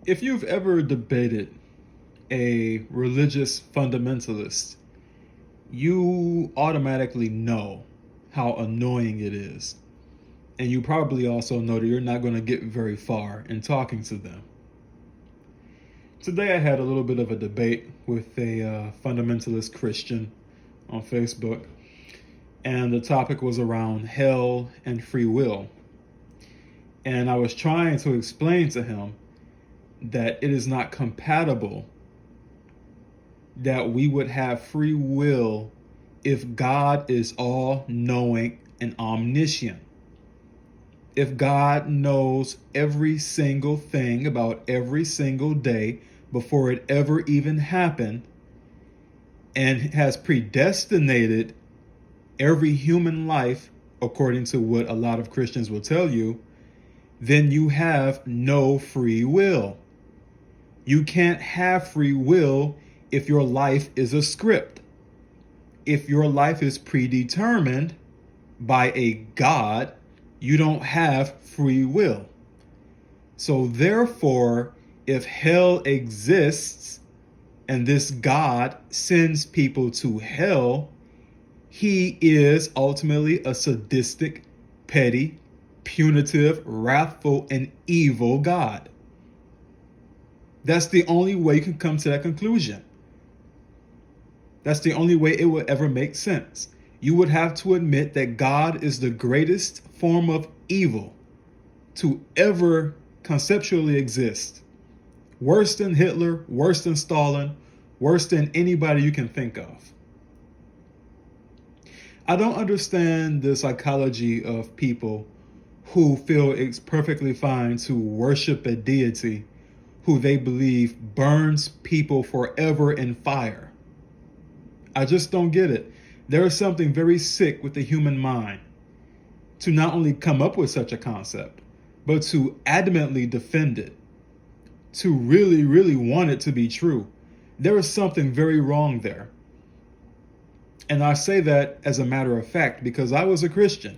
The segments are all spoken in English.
If you've ever debated a religious fundamentalist, you automatically know how annoying it is. And you probably also know that you're not going to get very far in talking to them. Today I had a little bit of a debate with a fundamentalist Christian on Facebook, and the topic was around hell and free will. And I was trying to explain to him that it is not compatible that we would have free will if God is all knowing and omniscient. If God knows every single thing about every single day before it ever even happened and has predestinated every human life, according to what a lot of Christians will tell you, then you have no free will. You can't have free will if your life is a script. If your life is predetermined by a God, you don't have free will. So therefore, if hell exists and this God sends people to hell, he is ultimately a sadistic, petty, punitive, wrathful, and evil God. That's the only way you can come to that conclusion. That's the only way it would ever make sense. You would have to admit that God is the greatest form of evil to ever conceptually exist. Worse than Hitler, worse than Stalin, worse than anybody you can think of. I don't understand the psychology of people who feel it's perfectly fine to worship a deity who they believe burns people forever in fire. I just don't get it. There is something very sick with the human mind to not only come up with such a concept, but to adamantly defend it, to really, really want it to be true. There is something very wrong there. And I say that as a matter of fact because I was a Christian.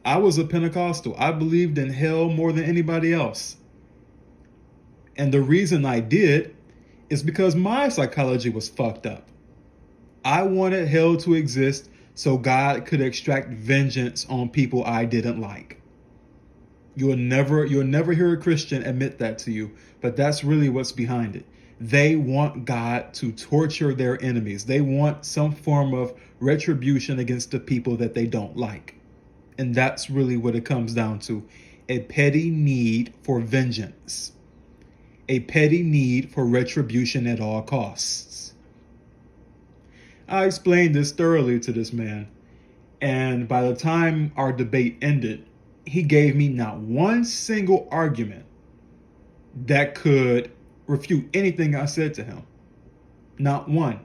I was a Pentecostal. I believed in hell more than anybody else. And the reason I did is because my psychology was fucked up. I wanted hell to exist so God could extract vengeance on people I didn't like. You'll never hear a Christian admit that to you, but that's really what's behind it. They want God to torture their enemies. They want some form of retribution against the people that they don't like. And that's really what it comes down to. A petty need for vengeance. A petty need for retribution at all costs. I explained this thoroughly to this man, and by the time our debate ended, he gave me not one single argument that could refute anything I said to him. Not one.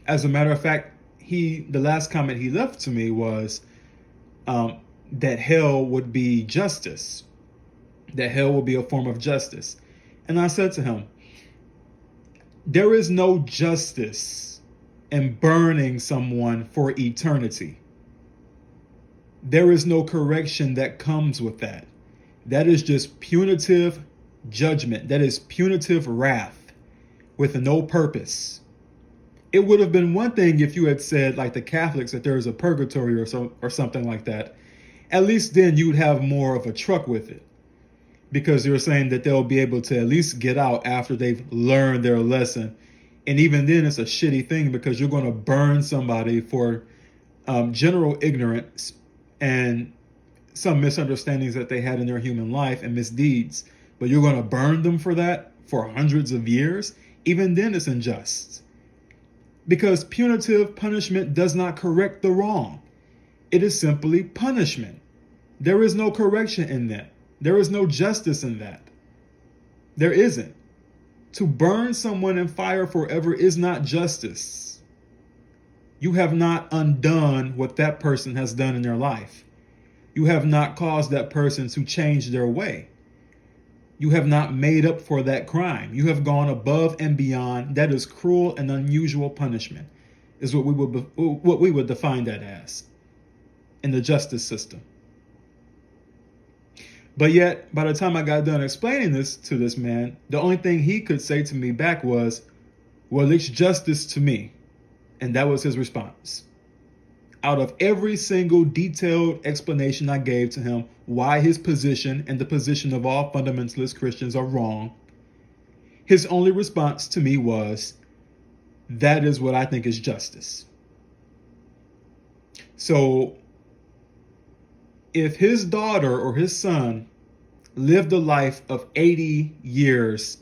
As a matter of fact, the last comment he left to me was that hell would be justice, that hell will be a form of justice. And I said to him, there is no justice in burning someone for eternity. There is no correction that comes with that. That is just punitive judgment. That is punitive wrath with no purpose. It would have been one thing if you had said, like the Catholics, that there is a purgatory or something like that. At least then you would have more of a truck with it, because you're saying that they'll be able to at least get out after they've learned their lesson. And even then, it's a shitty thing because you're going to burn somebody for general ignorance and some misunderstandings that they had in their human life and misdeeds. But you're going to burn them for that for hundreds of years. Even then, it's unjust. Because punitive punishment does not correct the wrong. It is simply punishment. There is no correction in that. There is no justice in that. There isn't. To burn someone in fire forever is not justice. You have not undone what that person has done in their life. You have not caused that person to change their way. You have not made up for that crime. You have gone above and beyond. That is cruel and unusual punishment, is what we would define that as in the justice system. But yet, by the time I got done explaining this to this man, the only thing he could say to me back was, well, it's justice to me. And that was his response. Out of every single detailed explanation I gave to him why his position and the position of all fundamentalist Christians are wrong, his only response to me was, that is what I think is justice. So if his daughter or his son lived a life of 80 years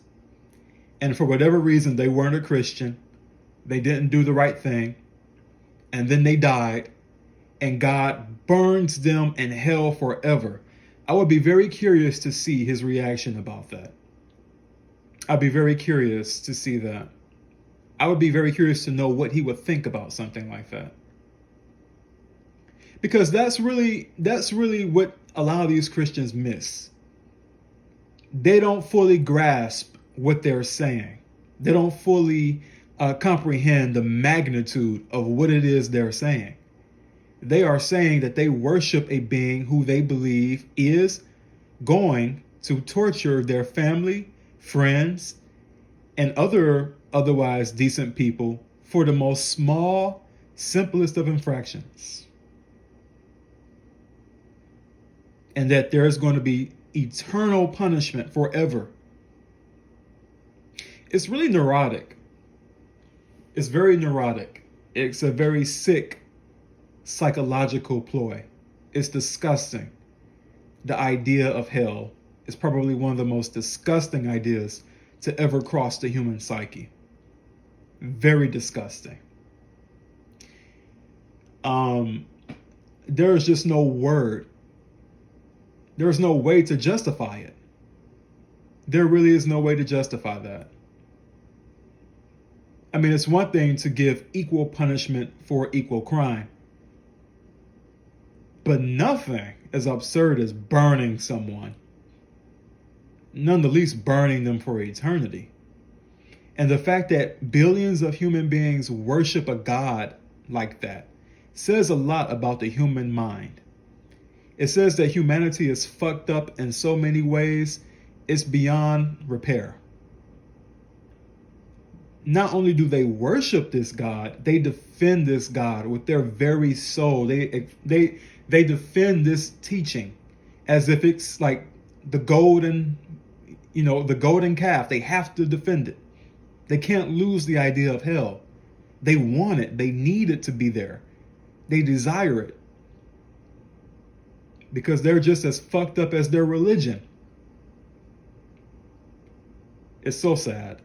and for whatever reason they weren't a Christian, they didn't do the right thing, and then they died, and God burns them in hell forever, I would be very curious to see his reaction about that. I'd be very curious to see that. I would be very curious to know what he would think about something like that. Because that's really what a lot of these Christians miss. They don't fully grasp what they're saying. They don't fully comprehend the magnitude of what it is they're saying. They are saying that they worship a being who they believe is going to torture their family, friends, and other otherwise decent people for the most small, simplest of infractions. And that there's going to be eternal punishment forever. It's really neurotic. It's very neurotic. It's a very sick psychological ploy. It's disgusting. The idea of hell is probably one of the most disgusting ideas to ever cross the human psyche. Very disgusting. There's just no word. There's no way to justify it. There really is no way to justify that. I mean, it's one thing to give equal punishment for equal crime, but nothing as absurd as burning someone, none the least burning them for eternity. And the fact that billions of human beings worship a God like that says a lot about the human mind. It says that humanity is fucked up in so many ways, it's beyond repair. Not only do they worship this God, they defend this God with their very soul. They defend this teaching as if it's like the golden calf. They have to defend it. They can't lose the idea of hell. They want it. They need it to be there. They desire it. Because they're just as fucked up as their religion. It's so sad.